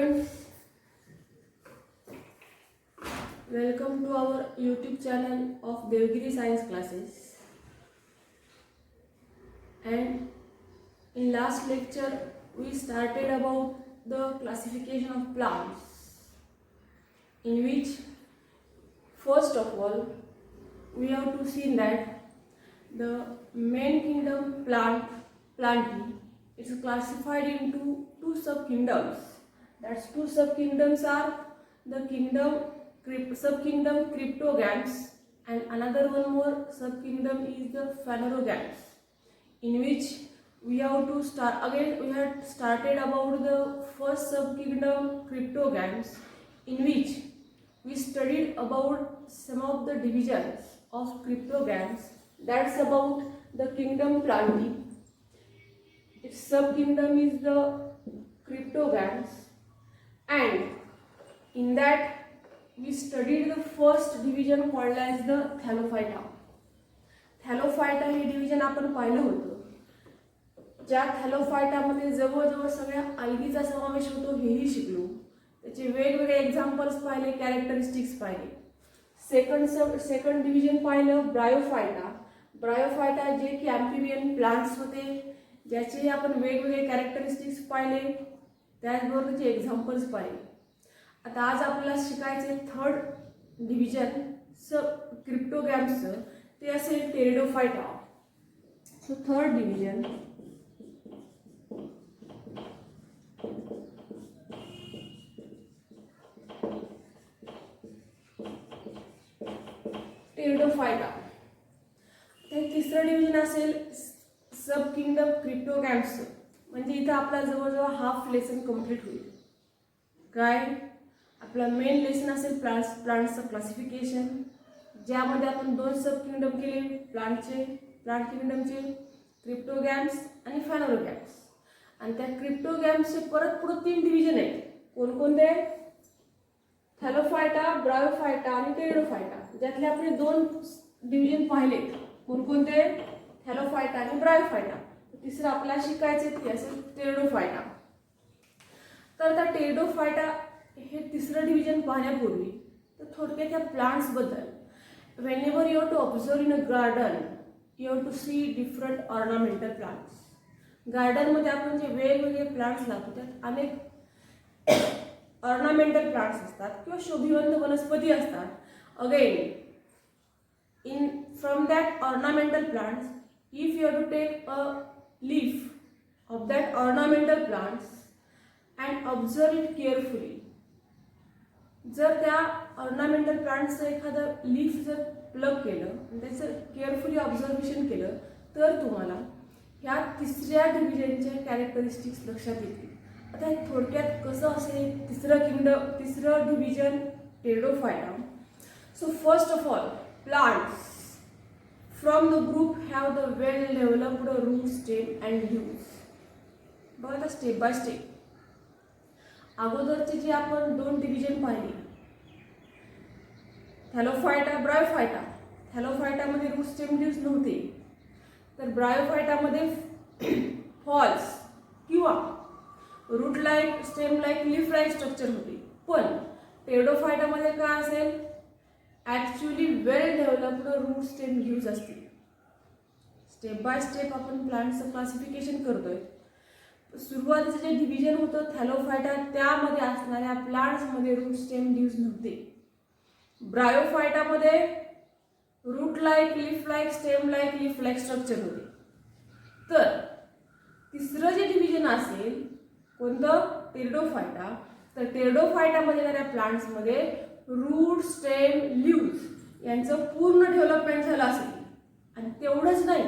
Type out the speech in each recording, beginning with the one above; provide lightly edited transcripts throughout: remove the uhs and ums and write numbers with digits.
students, welcome to our YouTube channel of Devgiri Science Classes. And in last lecture we started about the classification of plants, in which first of all we have to see that the main kingdom plantae is classified into two subkingdoms. That's two subkingdoms are the subkingdom Cryptogams and another one more subkingdom is the Phanerogams, in which we have to start again. We had started about the first subkingdom Cryptogams, in which we studied about some of the divisions of Cryptogams. That's about the kingdom Plantae. Its subkingdom is the Cryptogams, and in that we studied the first division called as the Thallophyta. Thallophyta हे division आपण पाहिलं होतं. ज्या थॅलोफायटामध्ये जवळजवळ सगळ्या आयडीचा समावेश होतो हेही शिकलो. त्याचे वेगवेगळे एक्झाम्पल्स पाहिले, कॅरेक्टरिस्टिक्स पाहिले. सेकंड डिव्हिजन पाहिलं ब्रायोफायटा. ब्रायोफायटा जे की ॲम्फिबियन प्लांट्स होते, ज्याचे आपण वेगवेगळे कॅरेक्टरिस्टिक्स पाहिले, त्याचबरोबर त्याचे एक्झाम्पल्स पाहिले. आता आज आपल्याला शिकायचे थर्ड डिव्हिजन क्रिप्टोगॅम्सचं, ते असेल Pteridophyta. So third division Pteridophyta. तर तिसरं डिव्हिजन असेल सब किंगडम क्रिप्टोगॅम्सचं. म्हणजे इथं आपला जवळजवळ हाफ लेसन कंप्लीट होईल. काय आपला मेन लेसन असेल प्लांट्सचं क्लासिफिकेशन, ज्यामध्ये आपण दोन सब किंगडम केले, प्लांट किंगडमचे क्रिप्टोगॅम्स आणि फॅनोरोगॅम्स. आणि त्या क्रिप्टोगॅम्सचे परत पुढे तीन डिव्हिजन आहेत. कोणकोणते? थॅलोफायटा, ब्रायोफायटा आणि टेरिडोफायटा. ज्यातले आपण दोन डिव्हिजन पाहिलेत. कोणकोणते? थॅलोफायटा आणि ब्रायोफायटा. तिसरं आपल्याला शिकायचे ते असेल टेरिडोफायटा. तर त्या टेरिडोफायटा हे तिसरं डिव्हिजन पाहण्यापूर्वी तर थोडक्यात त्या प्लांट्स बद्दल. whenever you have to observe in a garden, you have to see different ornamental plants. Garden मध्ये आपण जे वेगवेगळे प्लांट्स लावतो त्यात अनेक ऑर्नामेंटल प्लांट्स असतात किंवा शोभिवंत वनस्पती असतात. Again in from that ornamental plants, if you have to take a leaf of that ornamental plants and observe it carefully, जर त्या ऑर्नामेंटल प्लांट्सचं एखादं लीफ जर प्लग केलं आणि त्याचं केअरफुली ऑब्झर्वेशन केलं तर तुम्हाला ह्या तिसऱ्या डिव्हिजनचे कॅरेक्टरिस्टिक्स लक्षात येतील. आता हे थोडक्यात कसं असेल तिसरं division Pteridophyta. So first of all plants from the group have the well developed root stem and leaves. बघा आता स्टेप बाय स्टेप. अगोदरचे जे आपण दोन डिव्हिजन पाहिले, थॅलोफायटा, ब्रायोफायटा. थॅलोफायटामध्ये रूट स्टेम लीव्स नव्हते, तर ब्रायोफायटामध्ये फॉल्स किंवा root like, stem like, leaf like structure होते. पण टेरिडोफायटामध्ये काय असेल? Actually well developed root stem leaves असतील. स्टेप बाय स्टेप आपण प्लांटचं क्लासिफिकेशन करतोय. सुरुवातीचं जे डिव्हिजन होतं थॅलोफायटा, त्यामध्ये असणाऱ्या प्लांट्समध्ये रूट स्टेम लीव्स नव्हते. ब्रायोफायटामध्ये root like, leaf like, stem like, leaf like structure होते. तर तिसरं जे डिव्हिजन असेल कोणतं? टेरिडोफायटा. तर टेरिडोफायटामध्ये येणाऱ्या प्लांट्समध्ये रूट, स्टेम, लीव्स यांचं पूर्ण डेव्हलपमेंट झालं असेल. आणि तेवढंच नाही,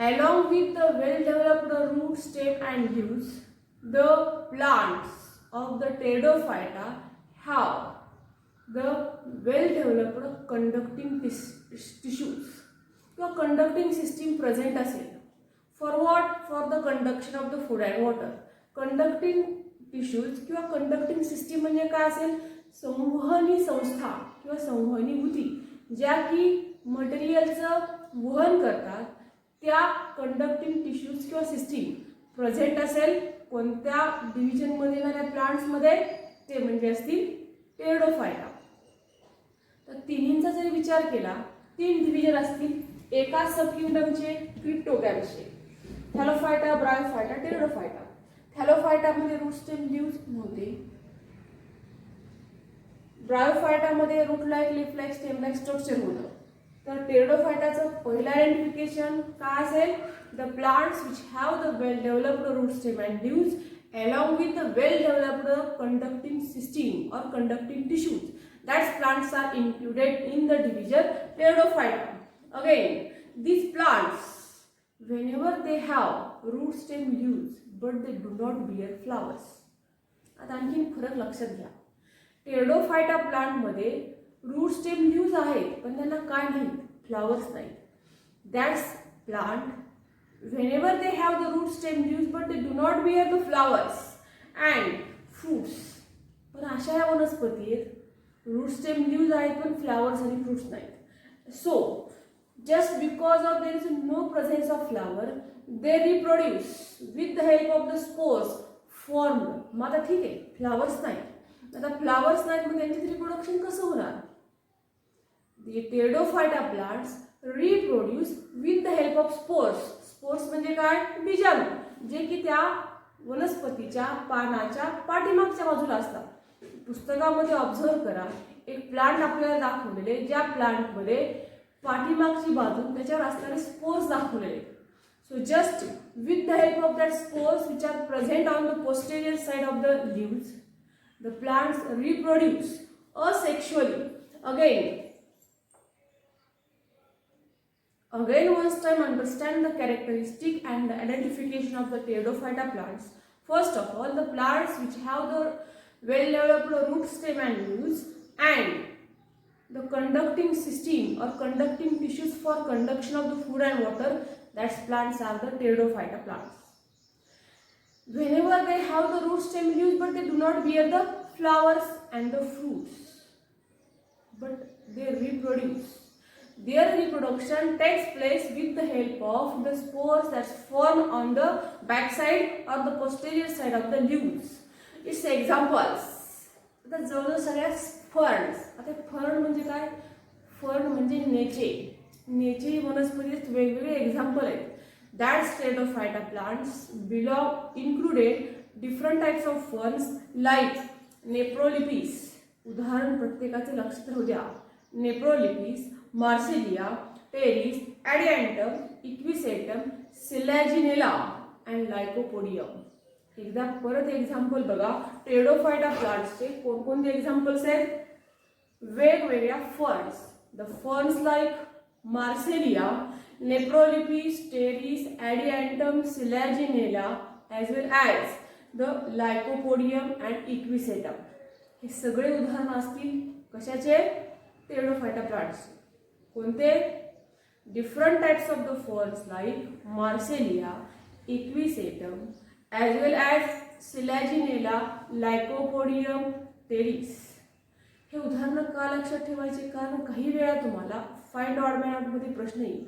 along with the well developed root, stem and leaves, the plants of the Pteridophyta have the well developed conducting tissues किंवा conducting system present असेल. For what? For the conduction of the food and water. Conducting tissues किंवा conducting system म्हणजे काय असेल? संवहनी संस्था किंवा संवहनी ऊती ज्या की मटेरियलचं वहन करतात, त्या कंडक्टिंग टिश्यूज किंवा सिस्टीम प्रेझेंट असेल कोणत्या डिव्हिजनमध्ये येणाऱ्या प्लांट्समध्ये, ते म्हणजे असतील टेरिडोफायटा. तर तिन्हींचा जर विचार केला, 3 डिव्हिजन असतील एका सब किंगडमचे, क्रिप्टोगॅम्सचे, थॅलोफायटा, ब्रायोफायटा, टेरिडोफायटा. थॅलोफायटामध्ये रूट स्टेम लीव्स नव्हते, ब्रायोफायटामध्ये root like, leaf like, stem like structure होतं. तर टेरिडोफायटाचं पहिलं आयडेंटिफिकेशन काय असेल? The plants which have the well developed root stem and leaves along with the well developed conducting system or conducting tissues, that plants are included in the division Pteridophyta. Again, these plants, whenever they have root stem leaves but they do not bear flowers. आता आणखी फरक लक्षात घ्या. Pteridophyta plant मध्ये route stem leaves आहेत पण त्यांना काय नाहीत? फ्लावर्स नाहीत. That's plant whenever they have the root stem leaves but they do not bear the flowers and fruits. पण अशा या वनस्पतीत रूट स्टेम लीव्स आहेत पण फ्लावर्स आणि फ्रुट्स नाहीत. So just because of there is no presence of flower, they reproduce with the help of the spores formed. मग आता ठीक आहे, फ्लावर्स नाहीत, आता फ्लावर्स नाहीत मग त्यांचे रिप्रोडक्शन कसं होणार? The Pteridophyta plants reproduce with the help of spores. Spores म्हणजे काय? बीजाणू, जे की त्या वनस्पतीच्या पानाच्या पाठीमागच्या बाजूला असतात. पुस्तकामध्ये ऑब्झर्व करा, एक प्लांट आपल्याला दाखवलेले, ज्या प्लांटमध्ये पाठीमागची बाजू त्याच्यावर असणारे स्पोर्स दाखवलेले. So just with the help of that spores which are present on the posterior side of the leaves, the plants reproduce asexually. Again, once time understand the characteristic and the identification of the Pteridophyta plants. First of all, the plants which have the well-developed root stem and leaves and the conducting system or conducting tissues for conduction of the food and water, that plants are the Pteridophyta plants. Whenever they have the root stem leaves but they do not bear the flowers and the fruits, but they reproduce. Their reproduction takes place with the help of the spores that form on the back side or the posterior side of the leaves. Its examples. आता जवळजवळ सगळ्या ferns. आता fern म्हणजे काय? Fern म्हणजे नेचे. नेचे ही वनस्पतीत वेगवेगळे example आहेत. That Pteridophyta plants belong included different types of ferns like Nephrolepis. उदाहरण प्रत्येकाचे लक्षात राहू द्या. Nephrolepis, Marsilea, Pteris, Adiantum, Equisetum, Selaginella and Lycopodium. एकदा परत एक्झाम्पल बघा. टेरिडोफायटा प्लांट्सचे कोणकोणते एक्झाम्पल्स आहेत? वेगवेगळ्या ferns. The ferns like Marsilea, Nephrolepis, Pteris, Adiantum, Selaginella as well as the Lycopodium and Equisetum. हे सगळे उदाहरण असतील कशाचे? Pteridophyta plants. कोणते? Different types of the ferns like Marsilea, Equisetum as well as Selaginella, Lycopodium, Pteris. हे उदाहरणं का लक्षात ठेवायचे? कारण काही वेळा तुम्हाला फाइंड ऑड मॅन आउटमध्ये प्रश्न येईल.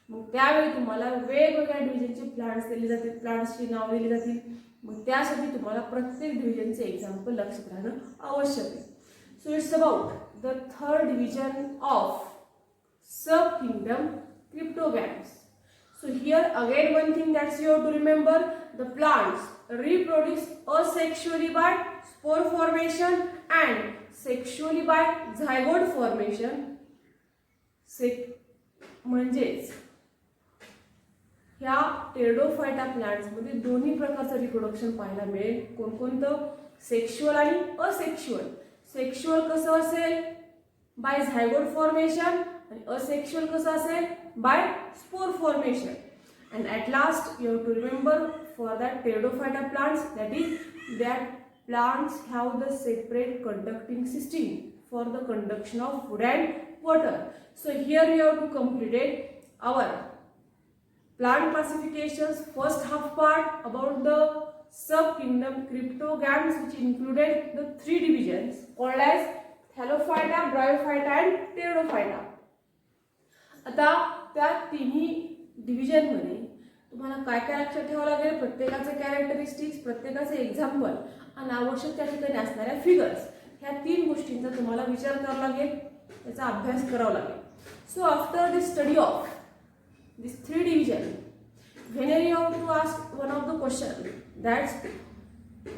मग त्यावेळी तुम्हाला वेगवेगळ्या डिव्हिजनचे प्लांट्स दिले जातील, प्लांट्सची नाव दिली जातील. मग त्यासाठी तुम्हाला प्रत्येक डिव्हिजनचे एक्झाम्पल लक्षात राहणं आवश्यक आहे. So it's about the third division of subkingdom cryptogams. So here again one thing that you have to remember, the plants reproduce asexually by spore formation and sexually by zygote formation. म्हणजेच ह्या Pteridophyta plants मध्ये दोन्ही प्रकारचं reproduction पाहायला मिळेल. कोणकोणतं? Sexual आणि asexual. Sexual कसं असेल? By zygote formation. आणि असेक्शुअल कसं असेल? By spore formation. And at last you have to remember for that Pteridophyta plants, that is that plants have the separate conducting system for the conduction of food and water. So here you have to complete our plant classifications first half part about the subkingdom cryptogams, which included the 3 divisions called as Thallophyta, Bryophyta and Pteridophyta. आता त्या तिन्ही division मध्ये तुम्हाला काय काय लक्षात ठेवावं लागेल, प्रत्येकाचे कॅरेक्टरिस्टिक्स, प्रत्येकाचे एक्झाम्पल आणि आवश्यक त्या ठिकाणी असणाऱ्या फिगर्स, ह्या 3 गोष्टींचा तुम्हाला विचार करावा लागेल, त्याचा अभ्यास करावा लागेल. So after the study of this 3 division, whenever you have to ask one of the question, that's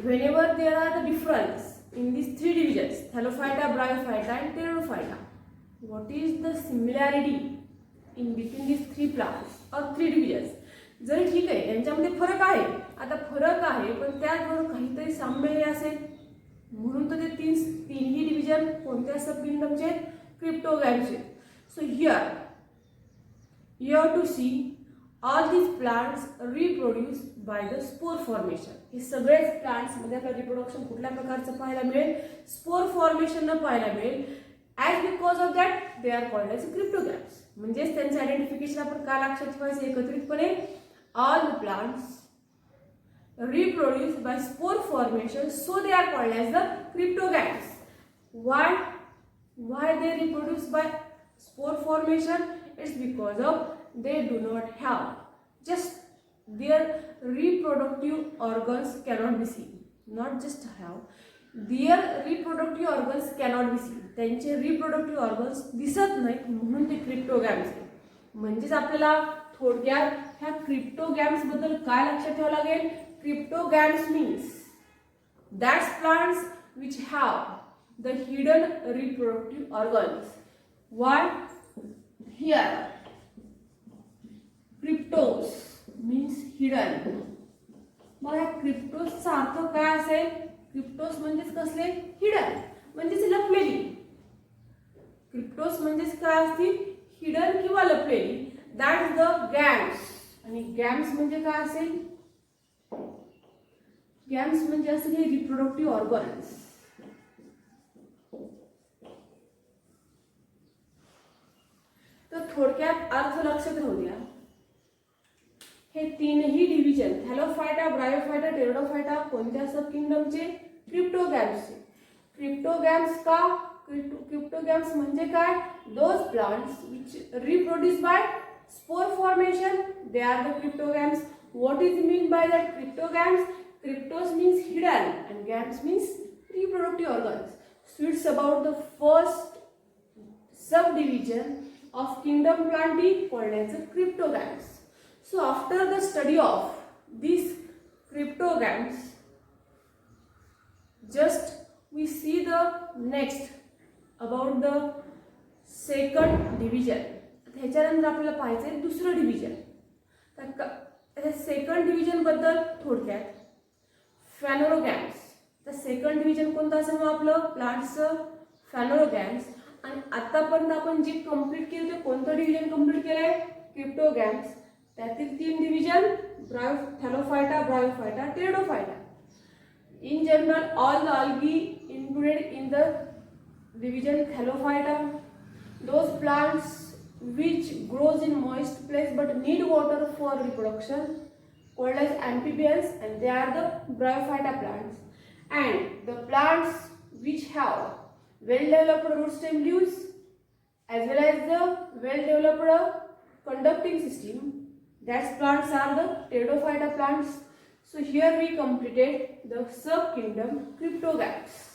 whenever there are the difference in these 3 divisions, thallophyta, bryophyta and pteridophyta, what is the similarity in between these 3 plants or 3 divisions? जरी ठीक आहे यांच्यामध्ये फरक आहे, आता फरक आहे पण त्याचबरोबर काहीतरी साम्य असेल, म्हणून तर ते तीनही डिव्हिजन कोणत्या सब किंगडमचे, क्रिप्टोगॅमचे. So here you have to see all these plants reproduce by the spore formation. हे सगळेच प्लांट्स मध्ये आपल्याला रिप्रोडक्शन कुठल्या प्रकारचं पाहायला मिळेल, स्पोर फॉर्मेशन न पाहायला मिळेल. As because of that they are called as cryptogams. म्हणजेच त्यांचं आयडेंटिफिकेशन आपण काय लक्षात ठेवायचं एकत्रितपणे, all the plants reproduce by spore formation, so they are called as the cryptogams. Why they reproduce by spore formation? It's because of they do not have, just their reproductive organs cannot be seen. Not just have, their reproductive organs cannot be seen. त्यांचे reproductive organs दिसत नाहीत म्हणून ते क्रिप्टोगॅम्स आहेत. म्हणजेच आपल्याला थोडक्यात ह्या क्रिप्टोगॅम्स बद्दल काय लक्षात ठेवावं लागेल, क्रिप्टोगॅम्स means that's plants which have the hidden reproductive organs. Why? Here क्रिप्टोस means hidden. मग या क्रिप्टोसचा अर्थ काय असेल, क्रिप्टोस म्हणजेच कसले, हिडन म्हणजेच लपलेली. क्रिप्टोस म्हणजेच काय असतील, हिडन किंवा लपलेली. That is the games. आणि गॅम्स म्हणजे काय असेल, गॅम्स म्हणजे असेल हे रिप्रोडक्टिव्ह ऑर्गन्स. तर थोडक्यात अर्थ लक्षात राहू द्या, हे तीनही डिव्हिजन थॅलोफायटा, ब्रायोफायटा, टेरिडोफायटा कोणत्या सब किंगडमचे, क्रिप्टोगॅम्सचे. क्रिप्टोगॅम्स का, क्रिप्टोगॅम्स म्हणजे काय, those plants which reproduce by spore formation, they are the cryptogams. What is mean by that cryptogams? Kryptos means hidden and gams means reproductive organs. So it's about the first subdivision of kingdom Plantae called as the cryptogams. So after the study of these cryptogams, just we see the next about the second division. ह्याच्यानंतर आपल्याला पाहायचं दुसरं division. तर second division बद्दल थोडक्यात, फॅनोरोगॅम्स. तर second division कोणतं असेल मग आपलं, प्लांट्सचं फॅनोरोगॅम्स. आणि आतापर्यंत आपण जे कंप्लीट केलं ते कोणतं डिव्हिजन कंप्लीट केलंय, क्रिप्टोगॅम्स. त्यातील 3 division, Thallophyta, Bryophyta, Pteridophyta. In general all the algae included in the division thallophyta, those plants which grows in moist place but need water for reproduction called as amphibians, and they are the bryophyta plants. And the plants which have well developed root stem leaves as well as the well developed conducting system, that plants are the pteridophyta plants. So here we completed the sub kingdom cryptogams.